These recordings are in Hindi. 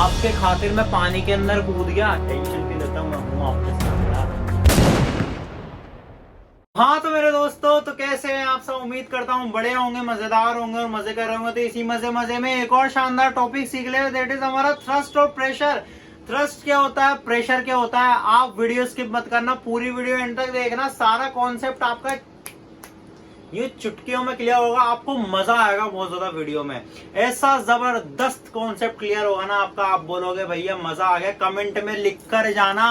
आपके खातिर मैं पानी के अंदर कूद गया, टेंशन भी लेता हूँ, मैं हूँ आपके साथ यार। हाँ तो मेरे दोस्तों, तो कैसे हैं आप सब? उम्मीद करता हूँ बड़े होंगे, मजेदार होंगे और मजे कर रहे होंगे। तो इसी मजे मजे में एक और शानदार टॉपिक सीख ले, दैट इज हमारा थ्रस्ट और प्रेशर। थ्रस्ट क्या होता है, प्रेशर क्या होता है, आप वीडियो स्किप मत करना, पूरी वीडियो एंड तक देखना। सारा कॉन्सेप्ट आपका ये चुटकियों में क्लियर होगा, आपको मजा आएगा बहुत ज्यादा वीडियो में। ऐसा जबरदस्त कॉन्सेप्ट क्लियर होगा ना आपका, आप बोलोगे भैया मजा आ गया। कमेंट में लिख कर जाना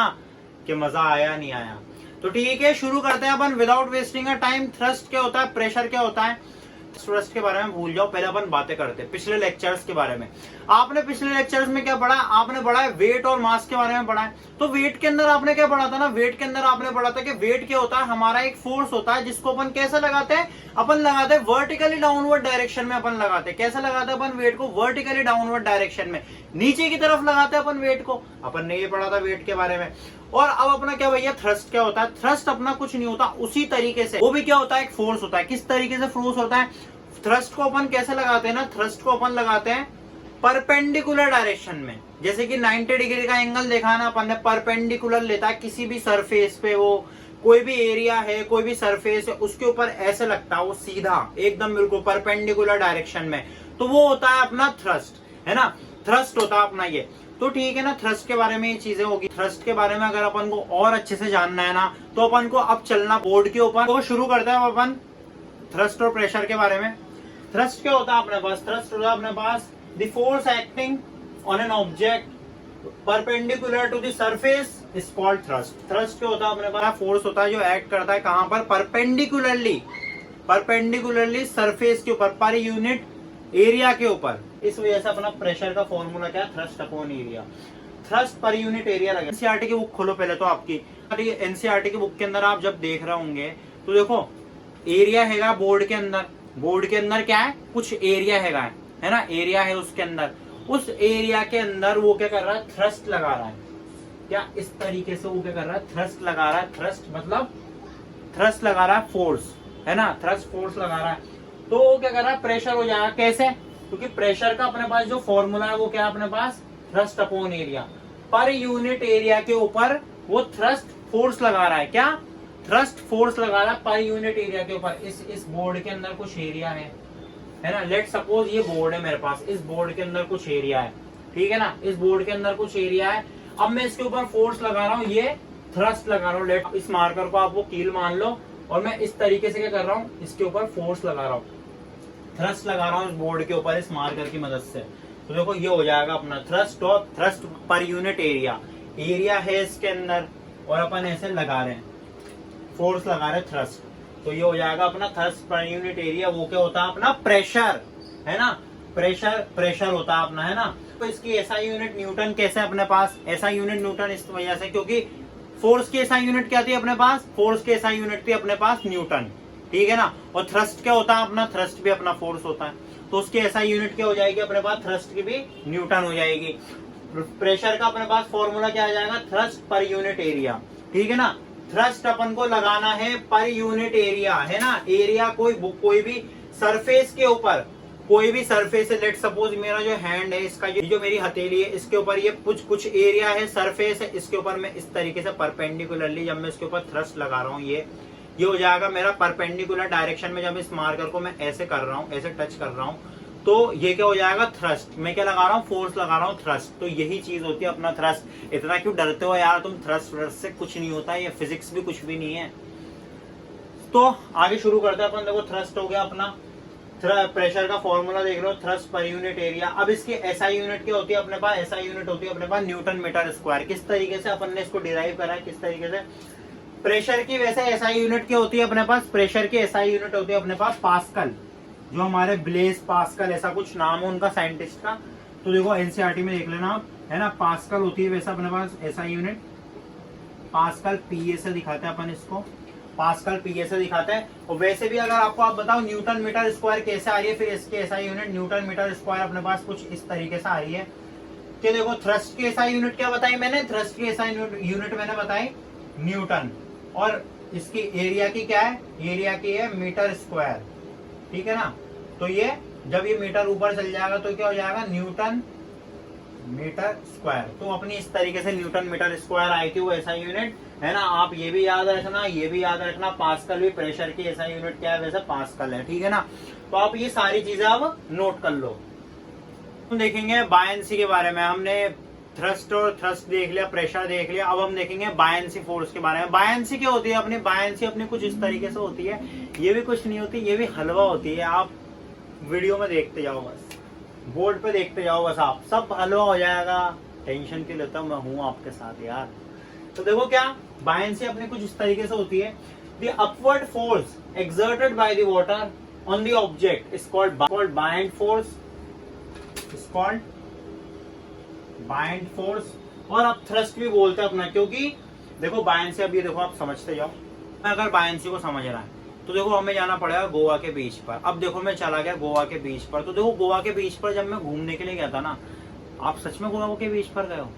कि मजा आया नहीं आया। तो ठीक है, शुरू करते हैं अपन without wasting a time. Thrust क्या होता है, प्रेशर क्या होता है। थ्रस्ट के बारे में भूल जाओ, पहले अपन बातें करते हैं पिछले लेक्चर्स के बारे में। आपने पिछले लेक्चर्स में क्या पढ़ा, आपने पढ़ा है वेट और मास के बारे में पढ़ा है। तो वेट के अंदर आपने क्या पढ़ा था ना, वेट के अंदर आपने पढ़ा था कि वेट क्या होता है, हमारा एक फोर्स होता है जिसको अपन कैसे लगाते हैं, अपन लगाते हैं वर्टिकली डाउनवर्ड डायरेक्शन में। अपन लगाते हैं कैसे, लगाते हैं अपन वेट को वर्टिकली डाउनवर्ड डायरेक्शन में, नीचे की तरफ लगाते हैं अपन वेट को। अपन ने ये पढ़ा था वेट के बारे में। और अब अपना क्या भैया, थ्रस्ट क्या होता है। थ्रस्ट अपना कुछ नहीं होता, उसी तरीके से वो भी क्या होता है, एक फोर्स होता है। किस तरीके से फोर्स होता है, थ्रस्ट को अपन कैसे लगाते हैं ना, थ्रस्ट को अपन लगाते हैं परपेंडिकुलर डायरेक्शन में। जैसे कि 90 डिग्री का एंगल देखा ना अपन ने, परपेंडिकुलर लेता है किसी भी सरफेस पे, वो कोई भी एरिया है, कोई भी सरफेस है, उसके ऊपर ऐसे लगता है वो सीधा एकदम बिल्कुल परपेंडिकुलर डायरेक्शन में। तो वो होता है अपना थ्रस्ट, है ना, थ्रस्ट होता है अपना ये। तो ठीक है ना, थ्रस्ट के बारे में ये चीजें होगी। थ्रस्ट के बारे में अगर अपन को और अच्छे से जानना है ना, तो अपन को अब चलना बोर्ड के ऊपर। तो शुरू करते हैं अपन थ्रस्ट और प्रेशर के बारे में। थ्रस्ट क्या होता है अपने पास, थ्रस्ट होता है अपने पास the force acting on an object perpendicular to the surface is called thrust. Thrust क्या होता है अपने पास, फोर्स होता है जो एक्ट करता है कहां पर, परपेंडिकुलरली सरफेस के ऊपर, पर यूनिट एरिया के ऊपर। इस वजह से अपना प्रेशर का फॉर्मूला क्या है, थ्रस्ट अपॉन एरिया। थ्रस्ट पर यूनिट एरिया लगे। एनसीईआरटी की बुक खोलो पहले तो आपकी। एनसीईआरटी की बुक के अंदर आप जब देख रहे होंगे तो देखो एरिया हैगा बोर्ड के अंदर, बोर्ड के अंदर क्या है, कुछ एरिया है ना, एरिया है उसके अंदर। उस एरिया के अंदर वो क्या कर रहा है, थ्रस्ट लगा रहा है। क्या इस तरीके से वो क्या कर रहा है, थ्रस्ट लगा रहा है। थ्रस्ट मतलब थ्रस्ट लगा रहा है, फोर्स, है ना, थ्रस्ट फोर्स लगा रहा है। तो वो क्या कर रहा है, प्रेशर हो जाएगा। कैसे, क्योंकि प्रेशर का अपने पास जो फॉर्मूला है वो क्या है अपने पास, thrust upon area. Per unit area के ऊपर वो थ्रस्ट फोर्स लगा रहा है। क्या, थ्रस्ट फोर्स लगा रहा है पर यूनिट एरिया के ऊपर। इस बोर्ड के अंदर कुछ एरिया है ना, लेट सपोज ये बोर्ड है मेरे पास, इस बोर्ड के अंदर कुछ एरिया है, ठीक है ना, इस बोर्ड के अंदर कुछ एरिया है। अब मैं इसके ऊपर फोर्स लगा रहा हूँ, ये थ्रस्ट लगा रहा हूँ। लेट इस मार्कर को आप वो कील मान लो, और मैं इस तरीके से क्या कर रहा हूँ, इसके ऊपर फोर्स लगा रहा हूँ, थ्रस्ट लगा रहा हूँ इस बोर्ड के ऊपर इस मार्कर की मदद से। तो देखो ये हो जाएगा अपना थ्रस्ट, और थ्रस्ट पर यूनिट एरिया, एरिया है इसके अंदर, और अपन ऐसे लगा रहे हैं, फोर्स लगा रहे थ्रस्ट। तो ये हो जाएगा अपना थ्रस्ट पर यूनिट एरिया। वो क्या होता है अपना, प्रेशर, है ना, प्रेशर होता है अपना, है ना। तो इसकी एसआई यूनिट न्यूटन। कैसे अपने पास एसआई यूनिट न्यूटन, इस वजह से क्योंकि फोर्स की एसआई यूनिट क्या थी अपने पास, फोर्स की एसआई यूनिट थी अपने पास न्यूटन, ठीक है ना। और थ्रस्ट क्या होता है अपना, थ्रस्ट भी अपना फोर्स होता है, तो उसकी एसआई यूनिट क्या हो जाएगी अपने पास, थ्रस्ट की भी न्यूटन हो जाएगी। प्रेशर का अपने पास फॉर्मूला क्या आ जाएगा, थ्रस्ट पर यूनिट एरिया, ठीक है ना। थ्रस्ट अपन को लगाना है पर यूनिट एरिया, है ना, एरिया कोई भी सरफेस के ऊपर, कोई भी सरफेस है। लेट सपोज मेरा जो हैंड है, इसका जो मेरी हथेली है, इसके ऊपर ये कुछ एरिया है, सरफेस है, इसके ऊपर मैं इस तरीके से परपेंडिकुलरली जब मैं इसके ऊपर थ्रस्ट लगा रहा हूँ, ये हो जाएगा मेरा परपेंडिकुलर डायरेक्शन में। जब इस मार्कर को मैं ऐसे कर रहा हूँ, ऐसे टच कर रहा हूँ, तो ये क्या हो जाएगा, थ्रस्ट। मैं क्या लगा रहा हूँ, फोर्स लगा रहा हूँ, थ्रस्ट। तो यही चीज होती है अपना थ्रस्ट। इतना क्यों डरते हो यार तुम, थ्रस्ट से कुछ नहीं होता, ये फिजिक्स भी कुछ भी नहीं है। तो आगे शुरू करते हैं अपन। देखो थ्रस्ट हो गया अपना, प्रेशर का फॉर्मूला देख लो, थ्रस्ट पर यूनिट एरिया। अब इसकी एसआई यूनिट क्या होती है अपने पास, एसआई यूनिट होती है अपने पास न्यूटन मीटर स्क्वायर। किस तरीके से अपन ने इसको डिराइव करा है, किस तरीके से, प्रेशर की वैसे एसआई यूनिट क्या होती है अपने पास, प्रेशर की एसआई यूनिट होती है अपने पास पास्कल, जो हमारे ब्लेस पास्कल ऐसा कुछ नाम है उनका साइंटिस्ट का। तो देखो एनसीईआरटी में देख लेना आप, है ना, पास्कल होती है वैसा अपने पास एसआई यूनिट, पास्कल पीए से दिखाते हैं अपन इसको, पास्कल पीए से दिखाते हैं। और वैसे भी अगर आपको आप बताओ न्यूटन मीटर स्क्वायर कैसे आ रही है, फिर इसकी SI unit newton metre square अपने पास कुछ इस तरीके से आ रही है कि देखो थ्रस्ट की एसआई यूनिट क्या बताई मैंने, थ्रस्ट की एसआई यूनिट मैंने बताई न्यूटन, और इसकी एरिया की क्या है, एरिया की है मीटर स्क्वायर, ठीक है ना। तो ये जब ये मीटर ऊपर चल जाएगा तो क्या हो जाएगा, न्यूटन मीटर स्क्वायर। तो अपनी इस तरीके से न्यूटन मीटर स्क्वायर आई थी वो एसआई यूनिट, है ना। आप ये भी याद रखना, ये भी याद रखना, पास्कल भी प्रेशर की एसआई यूनिट क्या है, वैसे पास्कल है, ठीक है ना। तो आप ये सारी चीजें अब नोट कर लो। हम देखेंगे बायंसी के बारे में। हमने थ्रस्ट और थ्रस्ट देख लिया, प्रेशर देख लिया, अब हम देखेंगे बायंसी फोर्स के बारे में। बायंसी क्या होती है अपनी, बायंसी अपनी कुछ इस तरीके से होती है, ये भी कुछ नहीं होती, ये भी हलवा होती है। आप वीडियो में देखते जाओ, बस बोर्ड पे देखते जाओ, बस आप सब हलवा हो जाएगा। टेंशन क्यों लेता हूं, मैं हूं आपके साथ यार। तो देखो क्या बायंसी अपनी कुछ इस तरीके से होती है। The upward force exerted by the water on the object is called buoyant force, is called buoyant force. और आप थ्रस्ट भी बोलते हैं अपना, क्योंकि देखो बायंसी, अब ये देखो आप समझते जाओ। अगर बायंसी को समझ रहा है तो देखो हमें जाना पड़ेगा गोवा के बीच पर। अब देखो मैं चला गया गोवा के बीच पर, तो देखो गोवा के बीच पर जब मैं घूमने के लिए गया था ना, आप सच में गोवा के बीच पर गए हो?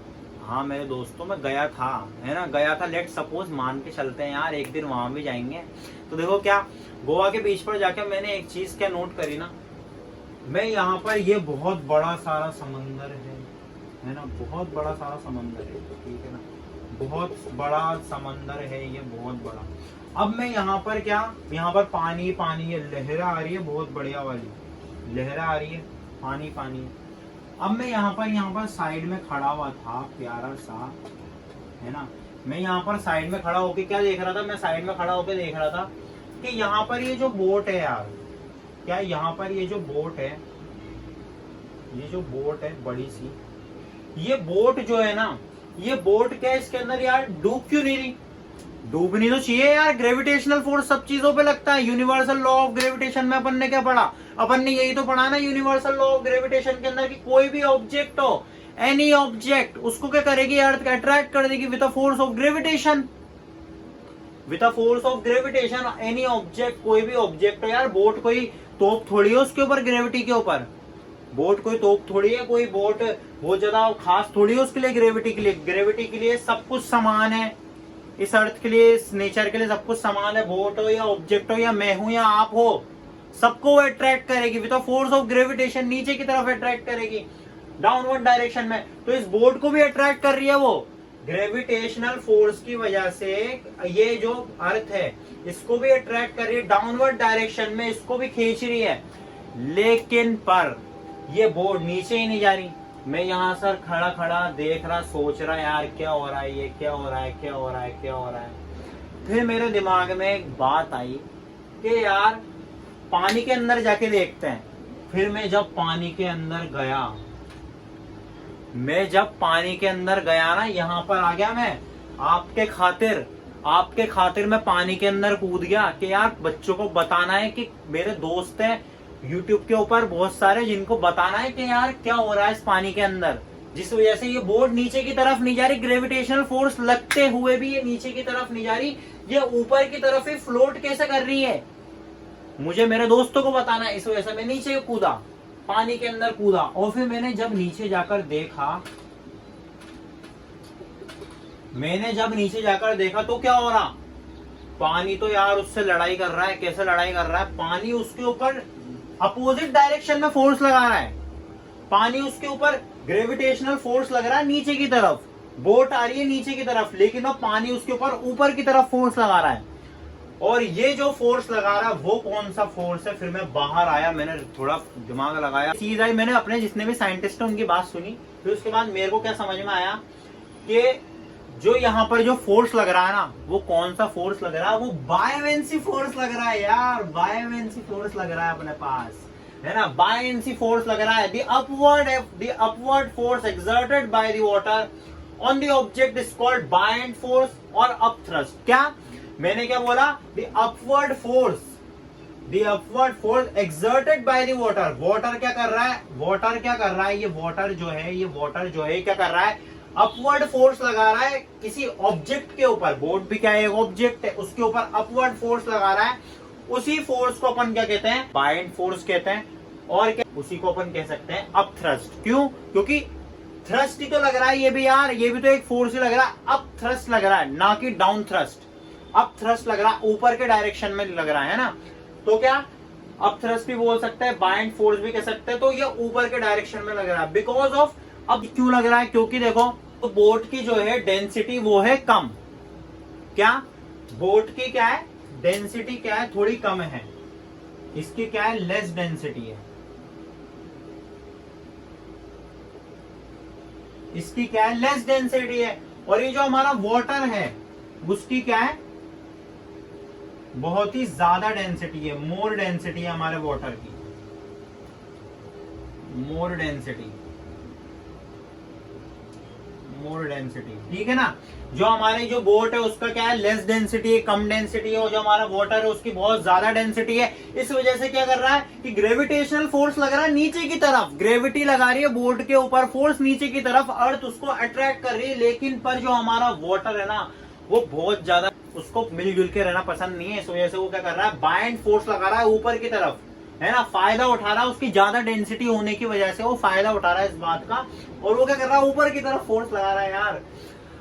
हाँ मेरे दोस्तों मैं गया था, है ना, गया था। लेट सपोज मान के चलते हैं यार, एक दिन वहां भी जाएंगे। तो देखो क्या गोवा के बीच पर जाकर मैंने एक चीज क्या नोट करी ना, मैं यहाँ पर ये बहुत बड़ा सारा समंदर है ना, बहुत बड़ा सारा समंदर है, ठीक है ना, बहुत बड़ा समंदर है ये, बहुत बड़ा। अब मैं यहाँ पर क्या, यहाँ पर पानी पानी है, लहरा आ रही है, बहुत बढ़िया वाली लहरा आ रही है, पानी पानी। अब मैं यहाँ पर साइड में खड़ा हुआ था, प्यारा सा, है ना। मैं यहाँ पर साइड में खड़ा होके क्या देख रहा था, मैं साइड में खड़ा होके देख रहा था कि यहाँ पर ये जो बोट है यार, क्या यहाँ पर ये जो बोट है, ये जो बोट है बड़ी सी, ये बोट जो है ना, ये बोट क्या इसके अंदर यार डूब क्यों नहीं रही? डूबनी तो चाहिए यार, ग्रेविटेशनल फोर्स सब चीजों पे लगता है। यूनिवर्सल लॉ ऑफ ग्रेविटेशन में अपन ने क्या पढ़ा, अपन ने यही तो पढ़ा ना यूनिवर्सल लॉ ऑफ ग्रेविटेशन के अंदर कि कोई भी ऑब्जेक्ट हो, एनी ऑब्जेक्ट, उसको क्या करेगी अर्थ का अट्रैक्ट कर देगी with a force of gravitation, with a force of gravitation. Any object, कोई भी ऑब्जेक्ट हो यार, बोट कोई तोप थोड़ी है उसके ऊपर, ग्रेविटी के ऊपर। बोट कोई तोप थोड़ी है, कोई बोट बहुत ज्यादा खास थोड़ी है उसके लिए, ग्रेविटी के लिए। ग्रेविटी के लिए सब कुछ समान है, इस अर्थ के लिए, इस नेचर के लिए सब कुछ समान है। बोट हो या ऑब्जेक्ट हो या मैं हूं या आप हो, सबको वो अट्रैक्ट करेगी विद फोर्स ऑफ ग्रेविटेशन, नीचे की तरफ अट्रैक्ट करेगी, डाउनवर्ड डायरेक्शन में। तो इस बोट को भी अट्रैक्ट कर रही है वो ग्रेविटेशनल फोर्स की वजह से। ये जो अर्थ है इसको भी अट्रैक्ट कर रही है डाउनवर्ड डायरेक्शन में, इसको भी खींच रही है, लेकिन पर ये बोट नीचे ही नहीं जा रही। मैं यहाँ सर खड़ा खड़ा देख रहा, सोच रहा यार क्या हो रहा है, ये क्या हो रहा है, क्या हो रहा है, क्या हो रहा है। फिर मेरे दिमाग में एक बात आई कि यार पानी के अंदर जाके देखते हैं। फिर मैं जब पानी के अंदर गया, मैं जब पानी के अंदर गया ना, यहाँ पर आ गया मैं आपके खातिर मैं पानी के अंदर कूद गया कि यार बच्चों को बताना है कि मेरे दोस्त हैं YouTube के ऊपर बहुत सारे, जिनको बताना है कि यार क्या हो रहा है इस पानी के अंदर, जिस वजह से ये बोट नीचे की तरफ नहीं जा रही, ग्रेविटेशनल फोर्स लगते हुए भी ये नीचे की तरफ नहीं जा रही, ये ऊपर की तरफ ही फ्लोट कैसे कर रही है, मुझे मेरे दोस्तों को बताना है। इस वजह से मैं नीचे कूदा, पानी के अंदर कूदा। और फिर मैंने जब नीचे जाकर देखा तो क्या हो रहा, पानी तो यार उससे लड़ाई कर रहा है। कैसे लड़ाई कर रहा है? पानी उसके ऊपर अपोजिट डायरेक्शन में फोर्स लगा रहा है, पानी उसके ऊपर ग्रेविटेशनल फोर्स लग रहा है नीचे की तरफ, बोट आ रही है नीचे की तरफ, लेकिन वो पानी उसके ऊपर की तरफ फोर्स लगा रहा है। और ये जो फोर्स लगा रहा है वो कौन सा फोर्स है? फिर मैं बाहर आया, मैंने थोड़ा दिमाग लगाया, चीज आई, मैंने अपने जितने भी साइंटिस्ट हैं उनकी बात सुनी। फिर उसके बाद मेरे को क्या समझ में आया कि जो यहाँ पर जो फोर्स लग रहा है ना, वो कौन सा फोर्स लग रहा है? वो बायोवेंसी फोर्स लग रहा है यार, बायोवेंसी फोर्स लग रहा है अपने पास, है ना, बायोवेंसी फोर्स लग रहा है। The upward force exerted by the water on the object is called buoyant force और अपथ्रस्ट। क्या मैंने क्या बोला? The upward force exerted by the water. Water क्या कर रहा है? ये वाटर जो है क्या कर रहा है? अपवर्ड फोर्स लगा रहा है किसी ऑब्जेक्ट के ऊपर। बोट भी क्या है? एक ऑब्जेक्ट है, उसके ऊपर अपवर्ड फोर्स लगा रहा है। उसी फोर्स को अपन क्या कहते हैं? बायंट फोर्स कहते हैं। और क्या उसी को अपन कह सकते हैं अपथ्रस्ट। क्यों? क्योंकि थ्रस्ट ही तो लग रहा है ये भी यार, ये भी तो एक फोर्स ही लग रहा है। अप थ्रस्ट लग रहा है, ना कि डाउन थ्रस्ट। अप थ्रस्ट लग रहा है, ऊपर के डायरेक्शन में लग रहा है ना। तो क्या अप थ्रस्ट भी बोल सकते हैं, बायंट फोर्स भी कह सकते हैं। तो ये ऊपर के डायरेक्शन में लग रहा है बिकॉज ऑफ अब क्यों लग रहा है, क्योंकि देखो तो बोट की जो है डेंसिटी वो है कम। क्या बोट की क्या है डेंसिटी, क्या है थोड़ी कम है, इसकी क्या है लेस डेंसिटी है, इसकी क्या है लेस डेंसिटी है। और ये जो हमारा वाटर है उसकी क्या है बहुत ही ज्यादा डेंसिटी है, मोर डेंसिटी है हमारे वाटर की, मोर डेंसिटी, मोर डेंसिटी, ठीक है ना। जो हमारी जो बोट है उसका क्या है लेस डेंसिटी है, कम डेंसिटी है, और जो हमारा वाटर है उसकी बहुत ज्यादा डेंसिटी है। इस वजह से क्या कर रहा है कि ग्रेविटेशनल फोर्स लग रहा है नीचे की तरफ, ग्रेविटी लगा रही है बोट के ऊपर, फोर्स नीचे की तरफ, अर्थ उसको अट्रैक्ट कर रही है। लेकिन पर जो हमारा वाटर है ना वो बहुत ज्यादा उसको मिलजुल के रहना पसंद नहीं है। इस वजह से वो क्या कर रहा है बाइंड फोर्स लगा रहा है ऊपर की तरफ, है ना, फायदा उठा रहा है उसकी ज्यादा डेंसिटी होने की वजह से, वो फायदा उठा रहा है इस बात का, और वो क्या कर रहा है ऊपर की तरफ फोर्स लगा रहा है यार।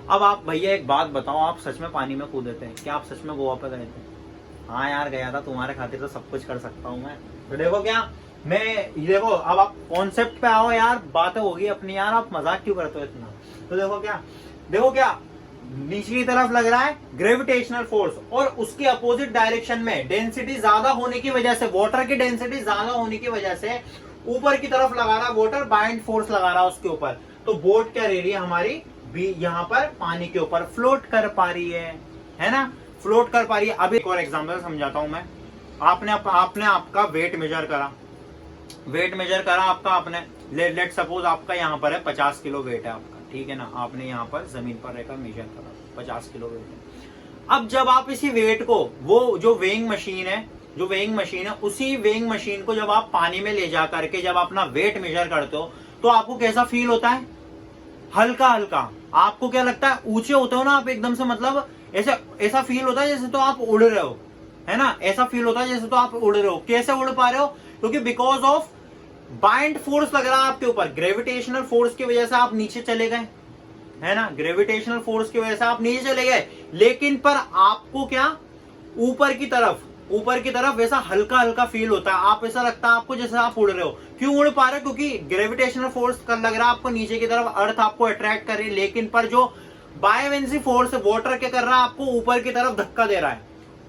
अब आप भैया एक बात बताओ, आप सच में पानी में कूदे थे क्या, आप सच में गोवा पे गए थे? हाँ यार गया था, तुम्हारे खातिर तो सब कुछ कर सकता हूँ मैं। तो देखो क्या मैं, देखो अब आप कॉन्सेप्ट पे आओ यार, बातें होगी अपनी यार, आप मजाक क्यों करते हो इतना। तो देखो क्या नीचे की तरफ लग रहा है ग्रेविटेशनल फोर्स, और उसकी अपोजिट डायरेक्शन में डेंसिटी ज्यादा होने की वजह से, वाटर की डेंसिटी ज्यादा होने की वजह से ऊपर की तरफ लगा रहा है वाटर, बाइंड फोर्स लगा रहा है उसके ऊपर। तो बोट क्या रह रही है हमारी भी यहाँ पर पानी के ऊपर फ्लोट कर पा रही है ना, फ्लोट कर पा रही है। अभी एक और एग्जांपल समझाता हूं मैं। आपने आपका वेट मेजर करा, आपका आपने लेट सपोज आपका यहाँ पर है 50 किलो वेट है आपका, ठीक है ना, आपने यहाँ पर जमीन पर रहकर मेजर करा 50 किलो वेट है। अब जब आप इसी वेट को, वो जो वेइंग मशीन है, उसी वेइंग मशीन को जब आप पानी में ले जा करके जब अपना वेट मेजर करते हो तो आपको कैसा फील होता है? हल्का हल्का। आपको क्या लगता है ऊंचे होते हो ना आप एकदम से, मतलब ऐसा फील होता है जैसे तो आप उड़ रहे हो, है ना, ऐसा फील होता है जैसे तो आप उड़ रहे हो। कैसे उड़ पा रहे हो? क्योंकि बिकॉज ऑफ बाइंड फोर्स लग रहा है आपके ऊपर, ग्रेविटेशनल फोर्स की वजह से आप नीचे चले गए, है ना, ग्रेविटेशनल फोर्स की वजह से आप नीचे चले गए। लेकिन पर आपको क्या ऊपर की तरफ ऐसा हल्का हल्का फील होता है, आप ऐसा लगता है आपको जैसे आप उड़ रहे हो। क्यों उड़ पा रहे हो? क्योंकि ग्रेविटेशनल फोर्स कर लग रहा है आपको नीचे की तरफ, अर्थ आपको अट्रैक्ट कर रही है। लेकिन पर जो बायोवेंसी फोर्स है वाटर क्या कर रहा है आपको ऊपर की तरफ धक्का दे रहा है,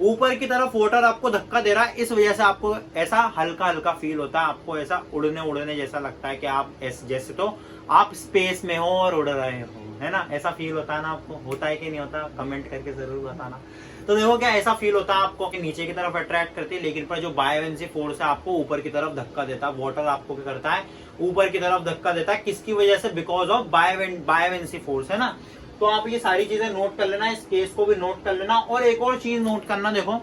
ऊपर की तरफ वाटर आपको धक्का दे रहा है। इस वजह से आपको ऐसा हल्का हल्का फील होता है, आपको ऐसा उड़ने जैसा लगता है कि आप जैसे तो आप स्पेस में हो और उड़ रहे हो, है ना, ऐसा फील होता है ना आपको? होता है कि नहीं होता? कमेंट करके जरूर बताना। तो देखो क्या ऐसा फील होता है आपको कि नीचे की तरफ अट्रैक्ट करती है, लेकिन पर जो बायोवेंसी फोर्स है आपको ऊपर की तरफ धक्का देता है। वाटर आपको क्या करता है ऊपर की तरफ धक्का देता है, किसकी वजह से? बिकॉज ऑफ बायोवेंसी फोर्स, है ना। तो आप ये सारी चीजें नोट कर लेना, इस केस को भी नोट कर लेना। और एक और चीज नोट करना, देखो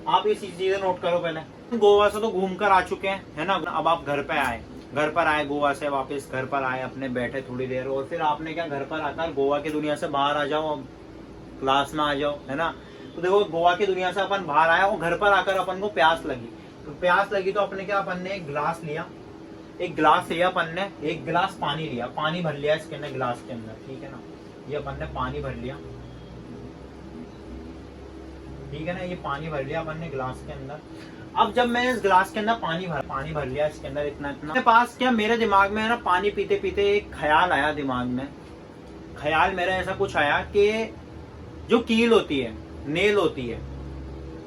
आप ये चीजें नोट करो। पहले गोवा से तो घूम कर आ चुके हैं, है ना, अब आप घर पर आए गोवा से वापस घर पर आए, अपने बैठे थोड़ी देर, और फिर आपने क्या घर पर आकर गोवा की दुनिया से बाहर आ जाओ, क्लास में आ जाओ, है ना। तो देखो गोवा की दुनिया से अपन बाहर आया और घर पर आकर अपन को प्यास लगी, तो अपने क्या, अपन ने एक गिलास लिया, अपन ने एक गिलास पानी लिया, पानी भर लिया इसके अंदर गिलास के अंदर, ठीक है ना, ये अपन ने पानी भर लिया, ठीक है ना, ये पानी भर लिया अपन ने गिलास के अंदर। अब जब मैंने इस गिलास के अंदर पानी भर लिया इसके अंदर इतना मेरे पास क्या, मेरे दिमाग में है ना, पानी पीते पीते एक ख्याल आया दिमाग में, ख्याल मेरा ऐसा कुछ आया कि जो कील होती है, नेल होती है,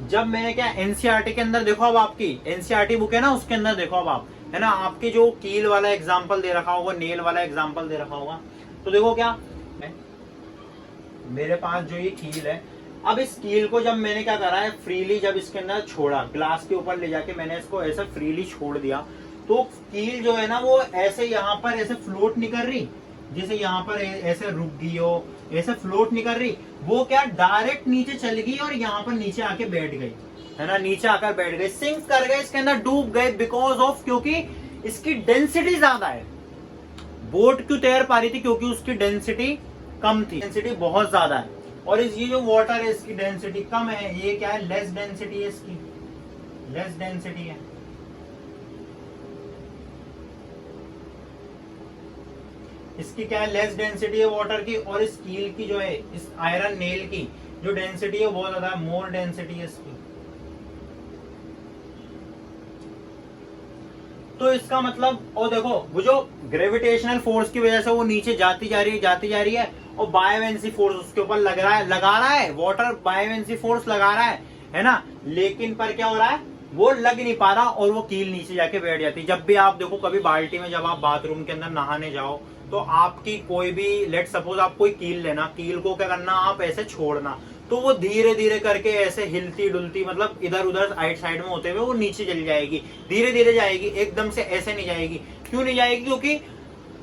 जब मैंने क्या एनसीईआरटी के अंदर देखो, अब आपकी एनसीईआरटी बुक है ना, उसके अंदर देखो अब आप, है ना, आपके जो कील वाला एग्जांपल दे रखा होगा, नेल वाला एग्जांपल दे रखा होगा। तो देखो क्या मेरे पास जो ये कील है, अब इस कील को जब मैंने क्या करा है फ्रीली, जब इसके अंदर छोड़ा, ग्लास के ऊपर ले जाके मैंने इसको ऐसे फ्रीली छोड़ दिया, तो कील जो है ना वो ऐसे यहाँ पर ऐसे फ्लोट नहीं कर रही, जैसे यहाँ पर ऐसे रुक गई हो, ऐसे फ्लोट नहीं कर रही, वो क्या डायरेक्ट नीचे चल गई और यहाँ पर नीचे आके बैठ गई, है ना, नीचे आकर बैठ गई, सिंक कर गए, इसके अंदर डूब गए, बिकॉज ऑफ, क्योंकि इसकी डेंसिटी ज्यादा है। बोट क्यों तैर पा रही थी? क्योंकि उसकी डेंसिटी कम थी, डेंसिटी बहुत ज्यादा है। और ये जो वाटर है इसकी डेंसिटी कम है, ये क्या है लेस डेंसिटी है, इसकी लेस डेंसिटी है। इसकी क्या है लेस डेंसिटी है वाटर की, और इस कील की जो है, इस आयरन नेल की जो डेंसिटी है बहुत ज्यादा है, मोर डेंसिटी है इसकी। तो इसका मतलब, और देखो वो जो ग्रेविटेशनल फोर्स की वजह से वो नीचे जाती जा रही है, और बायोवेंसी फोर्स उसके ऊपर लगा रहा है, वाटर बायोवेंसी फोर्स लगा रहा है ना, लेकिन पर क्या हो रहा है, वो लग नहीं पा रहा और वो कील नीचे जाके बैठ जाती है। जब भी आप देखो कभी बाल्टी में, जब आप बाथरूम के अंदर नहाने जाओ, तो आपकी कोई भी, लेट सपोज आप कोई कील लेना, कील को क्या करना, आप ऐसे छोड़ना, तो वो धीरे धीरे करके ऐसे हिलती डुलती, मतलब इधर उधर साइड में होते हुए वो नीचे चली जाएगी, धीरे धीरे जाएगी, एकदम से ऐसे नहीं जाएगी। क्यों नहीं जाएगी? क्योंकि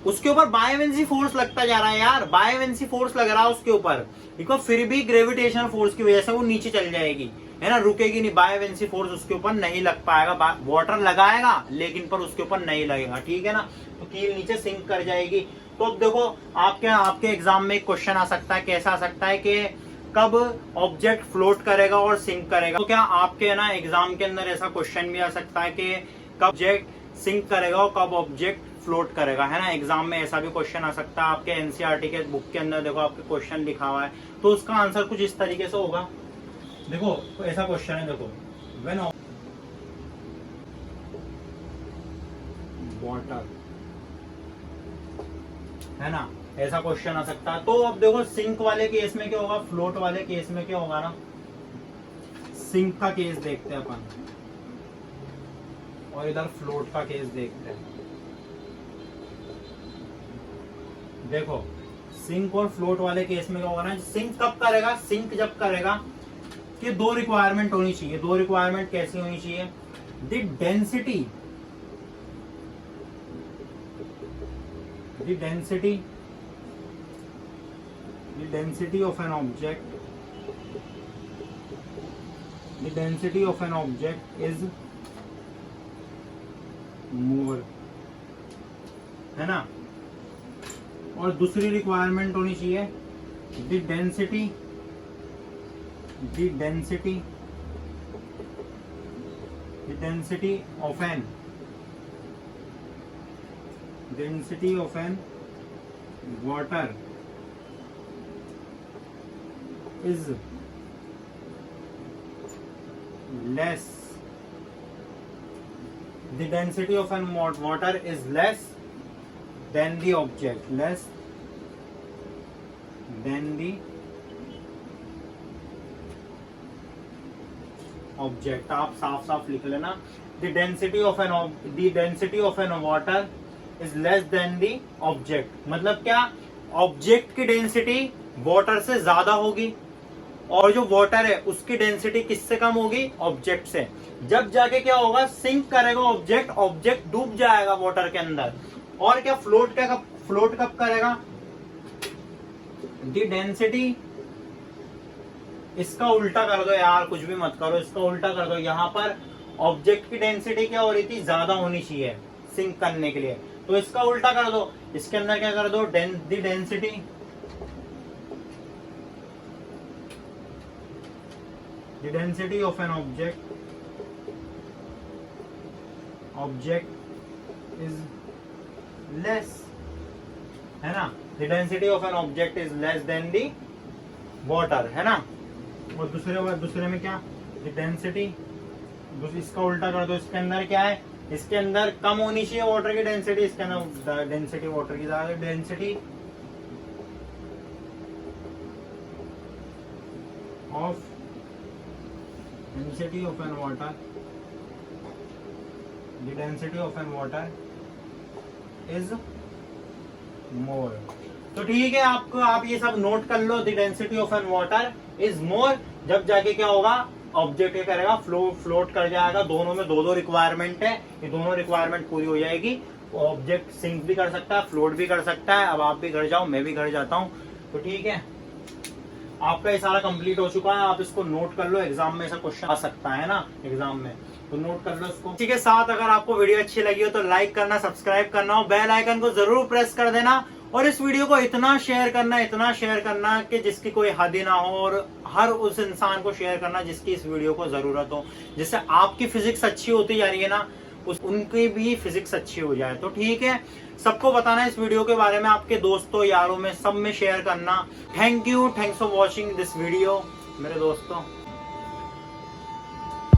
उसके ऊपर बायोवेंसी फोर्स लगता जा रहा है यार, बायोवेंसी फोर्स लग रहा है उसके ऊपर, देखो फिर भी ग्रेविटेशनल फोर्स की वजह से वो नीचे चल जाएगी, है ना, रुकेगी नहीं, बायोवेंसी फोर्स उसके ऊपर नहीं लग पाएगा, वाटर लगाएगा लेकिन पर उसके ऊपर नहीं लगेगा, ठीक है ना, तो कील नीचे सिंक कर जाएगी। तो अब देखो आपके एग्जाम में एक क्वेश्चन आ सकता है, कैसा आ सकता है कि कब ऑब्जेक्ट फ्लोट करेगा और सिंक करेगा। तो क्या आपके ना एग्जाम के अंदर ऐसा क्वेश्चन भी आ सकता है कि कब ऑब्जेक्ट सिंक करेगा और कब ऑब्जेक्ट फ्लोट करेगा, है ना, एग्जाम में ऐसा भी क्वेश्चन आ सकता है। आपके एनसीईआरटी के बुक के अंदर देखो आपके क्वेश्चन लिखा हुआ है, तो उसका आंसर कुछ इस तरीके से होगा। देखो तो ऐसा क्वेश्चन है, देखो व्हेन वाटर, है ना, ऐसा क्वेश्चन आ सकता है। तो अब देखो सिंक वाले केस में क्या होगा, फ्लोट वाले केस में क्या होगा ना, सिंक का केस देखते हैं अपन और इधर फ्लोट का केस देखते हैं। देखो सिंक और फ्लोट वाले केस में क्या होगा ना, सिंक कब करेगा, सिंक जब करेगा कि दो रिक्वायरमेंट होनी चाहिए। दो रिक्वायरमेंट कैसी होनी चाहिए, the density of an object, the density of an object is more, है ना, और दूसरी रिक्वायरमेंट होनी चाहिए the density of an water is less, the density of an water is less than the object, less than the object। आप साफ साफ लिख लेना, the density of an water is less than the object। मतलब क्या, ऑब्जेक्ट की डेंसिटी वाटर से ज्यादा होगी और जो वाटर है उसकी डेंसिटी किससे कम होगी, ऑब्जेक्ट से। जब जाके क्या होगा, सिंक करेगा ऑब्जेक्ट डूब जाएगा वाटर के अंदर। और क्या, फ्लोट कब करेगा, द डेंसिटी, इसका उल्टा कर दो यार, कुछ भी मत करो, इसका उल्टा कर दो। यहाँ पर ऑब्जेक्ट की डेंसिटी क्या हो रही थी, ज्यादा होनी चाहिए सिंक करने के लिए, तो इसका उल्टा कर दो, इसके अंदर क्या कर दो, the density of an object is less, है ना, the density of an object is less than the water, है ना। और दूसरे में क्या, द डेंसिटी, इसका उल्टा कर दो, इसके अंदर क्या है, इसके अंदर कम होनी चाहिए वाटर की डेंसिटी, इसके अंदर डेंसिटी वाटर की ज्यादा, density of an water, the density of an water is more. तो ठीक है, आप ये सब नोट कर लो, the density of an water is more. जब जाके क्या होगा, ऑब्जेक्ट क्या करेगा, फ्लोट कर जाएगा। दोनों में दो रिक्वायरमेंट है, ये दोनों रिक्वायरमेंट पूरी हो जाएगी, ऑब्जेक्ट सिंक भी कर सकता है, फ्लोट भी कर सकता है। अब आप भी घर जाओ, मैं भी घर जाता हूँ, तो ठीक है, आपका ये सारा कंप्लीट हो चुका है। आप इसको नोट कर लो, एग्जाम में ऐसा क्वेश्चन आ सकता है ना एग्जाम में, तो नोट कर लो इसको। ठीक है, साथ अगर आपको वीडियो अच्छी लगी हो तो लाइक करना, सब्सक्राइब करना और बेल आइकन को जरूर प्रेस कर देना। और इस वीडियो को इतना शेयर करना कि जिसकी कोई हद ही ना हो, और हर उस इंसान को शेयर करना जिसकी इस वीडियो को जरूरत हो, जिससे आपकी फिजिक्स अच्छी होती जा रही है ना, उनकी भी फिजिक्स अच्छी हो जाए। तो ठीक है, सबको बताना इस वीडियो के बारे में, आपके दोस्तों यारों में सब में शेयर करना। Thank you, thanks for watching this video मेरे दोस्तों।